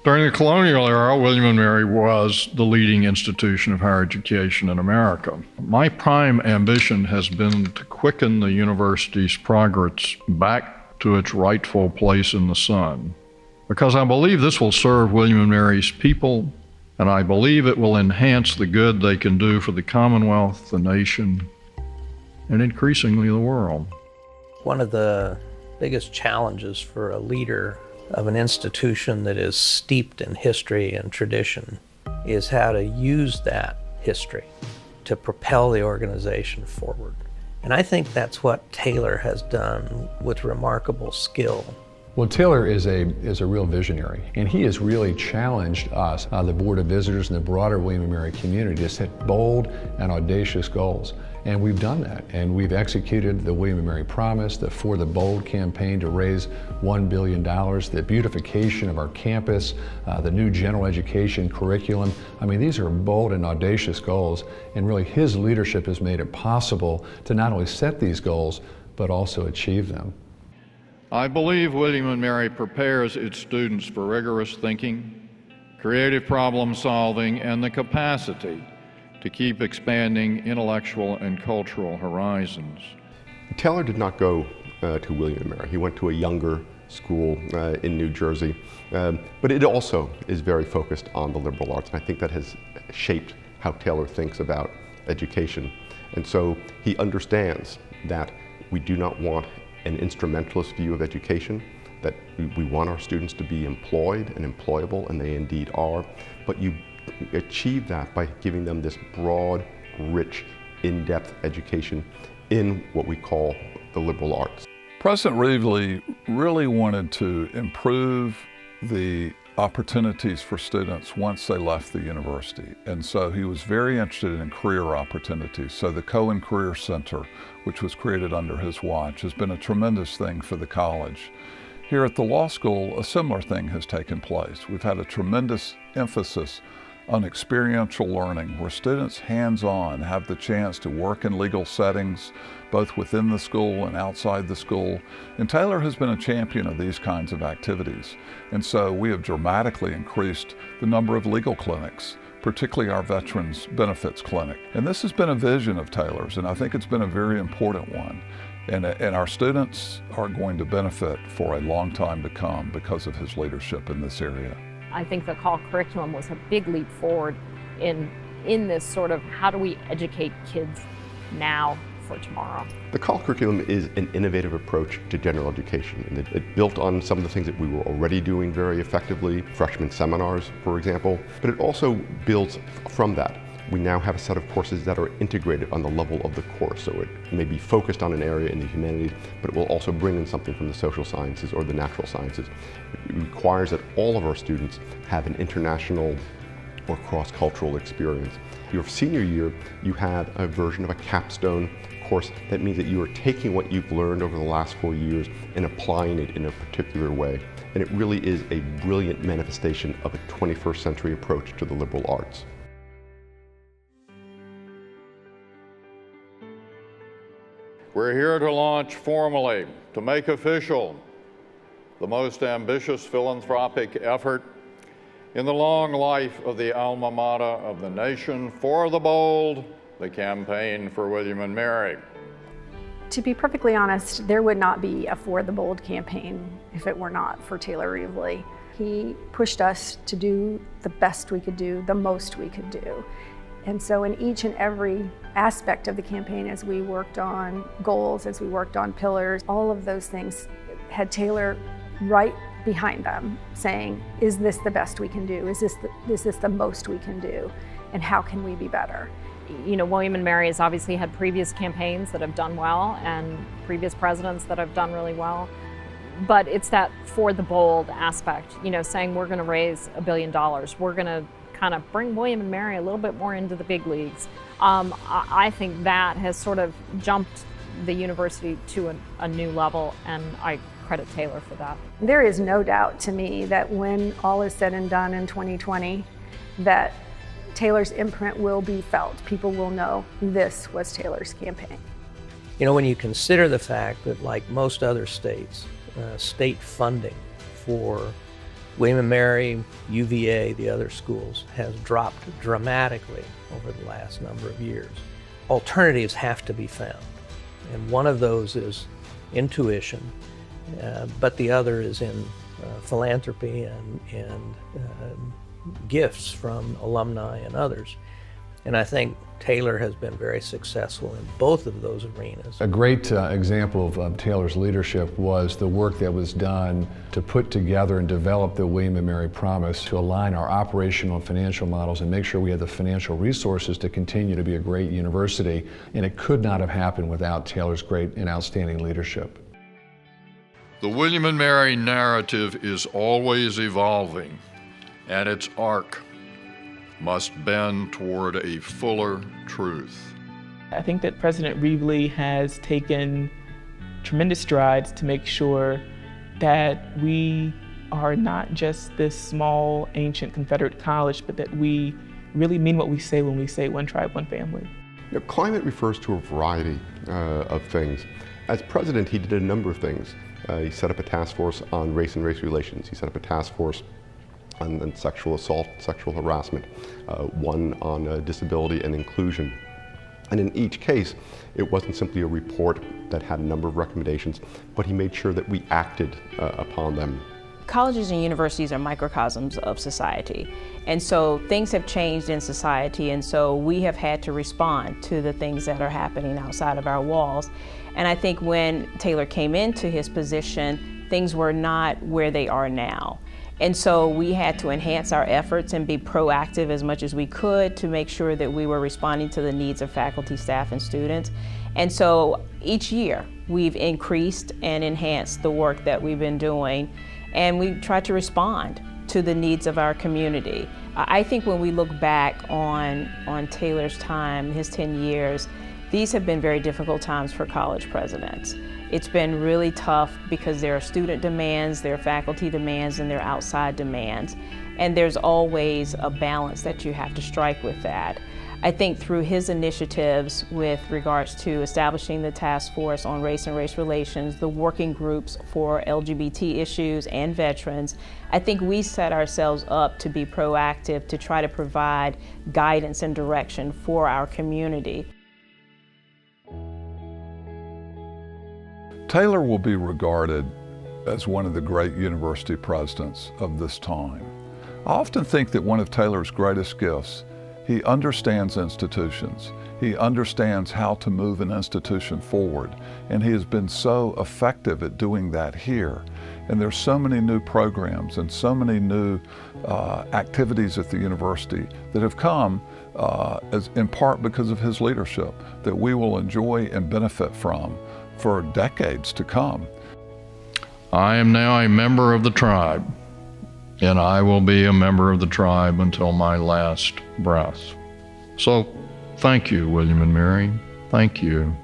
During the colonial era, William & Mary was the leading institution of higher education in America. My prime ambition has been to quicken the university's progress back to its rightful place in the sun, because I believe this will serve William & Mary's people, and I believe it will enhance the good they can do for the Commonwealth, the nation, and increasingly the world. One of the biggest challenges for a leader of an institution that is steeped in history and tradition is how to use that history to propel the organization forward. And I think that's what Taylor has done with remarkable skill. Well, Taylor is a real visionary, and he has really challenged us, the Board of Visitors and the broader William & Mary community, to set bold and audacious goals. And we've done that, and we've executed the William & Mary Promise, the For the Bold campaign to raise $1 billion, the beautification of our campus, the new general education curriculum. I mean, these are bold and audacious goals, and really his leadership has made it possible to not only set these goals, but also achieve them. I believe William & Mary prepares its students for rigorous thinking, creative problem solving, and the capacity to keep expanding intellectual and cultural horizons. Taylor did not go to William & Mary. He went to a younger school in New Jersey, but it also is very focused on the liberal arts, and I think that has shaped how Taylor thinks about education. And so he understands that we do not want an instrumentalist view of education, that we want our students to be employed and employable, and they indeed are, but you achieve that by giving them this broad, rich, in-depth education in what we call the liberal arts. President Reveley really wanted to improve the opportunities for students once they left the university. And so he was very interested in career opportunities. So the Cohen Career Center, which was created under his watch, has been a tremendous thing for the college. Here at the law school, a similar thing has taken place. We've had a tremendous emphasis on experiential learning, where students hands-on have the chance to work in legal settings, both within the school and outside the school. And Taylor has been a champion of these kinds of activities. And so we have dramatically increased the number of legal clinics, particularly our Veterans Benefits Clinic. And this has been a vision of Taylor's, and I think it's been a very important one. And our students are going to benefit for a long time to come because of his leadership in this area. I think the CALL curriculum was a big leap forward in this sort of how do we educate kids now for tomorrow. The CALL curriculum is an innovative approach to general education, and it built on some of the things that we were already doing very effectively, freshman seminars, for example, but it also builds from that. We now have a set of courses that are integrated on the level of the course, so it may be focused on an area in the humanities, but it will also bring in something from the social sciences or the natural sciences. It requires that all of our students have an international or cross-cultural experience. Your senior year, you have a version of a capstone course. That means that you are taking what you've learned over the last 4 years and applying it in a particular way. And it really is a brilliant manifestation of a 21st century approach to the liberal arts. We're here to launch formally, to make official, the most ambitious philanthropic effort in the long life of the alma mater of the nation, For the Bold, the campaign for William & Mary. To be perfectly honest, there would not be a For the Bold campaign if it were not for Taylor Reveley. He pushed us to do the best we could do, the most we could do. And so in each and every aspect of the campaign, as we worked on goals, as we worked on pillars, all of those things had Taylor right behind them, saying, is this the best we can do? Is this the most we can do? And how can we be better? You know, William & Mary has obviously had previous campaigns that have done well and previous presidents that have done really well. But it's that For the Bold aspect, you know, saying we're going to raise $1 billion. We're going to kind of bring William & Mary a little bit more into the big leagues. I think that has sort of jumped the university to a new level, and I credit Taylor for that. There is no doubt to me that when all is said and done in 2020, that Taylor's imprint will be felt. People will know this was Taylor's campaign. You know, when you consider the fact that, like most other states, state funding for William and Mary, UVA, the other schools, has dropped dramatically over the last number of years. Alternatives have to be found, and one of those is in tuition, but the other is in philanthropy and gifts from alumni and others. And I think Taylor has been very successful in both of those arenas. A great example of Taylor's leadership was the work that was done to put together and develop the William and Mary Promise to align our operational and financial models and make sure we had the financial resources to continue to be a great university. And it could not have happened without Taylor's great and outstanding leadership. The William and Mary narrative is always evolving, and its arc must bend toward a fuller truth. I think that President Reveley has taken tremendous strides to make sure that we are not just this small, ancient Confederate college, but that we really mean what we say when we say one tribe, one family. You know, climate refers to a variety of things. As president, he did a number of things. He set up a task force on race and race relations. He set up a task force on sexual assault, sexual harassment, one on disability and inclusion. And in each case, it wasn't simply a report that had a number of recommendations, but he made sure that we acted upon them. Colleges and universities are microcosms of society. And so things have changed in society, and so we have had to respond to the things that are happening outside of our walls. And I think when Taylor came into his position, things were not where they are now. And so we had to enhance our efforts and be proactive as much as we could to make sure that we were responding to the needs of faculty, staff, and students. And so each year we've increased and enhanced the work that we've been doing, and we try to respond to the needs of our community. I think when we look back on Taylor's time, his 10 years, these have been very difficult times for college presidents. It's been really tough because there are student demands, there are faculty demands, and there are outside demands. And there's always a balance that you have to strike with that. I think through his initiatives with regards to establishing the task force on race and race relations, the working groups for LGBT issues and veterans, I think we set ourselves up to be proactive to try to provide guidance and direction for our community. Taylor will be regarded as one of the great university presidents of this time. I often think that one of Taylor's greatest gifts, he understands institutions. He understands how to move an institution forward, and he has been so effective at doing that here. And there's so many new programs and so many new activities at the university that have come in part because of his leadership that we will enjoy and benefit from for decades to come. I am now a member of the tribe, and I will be a member of the tribe until my last breath. So, thank you, William and Mary. Thank you.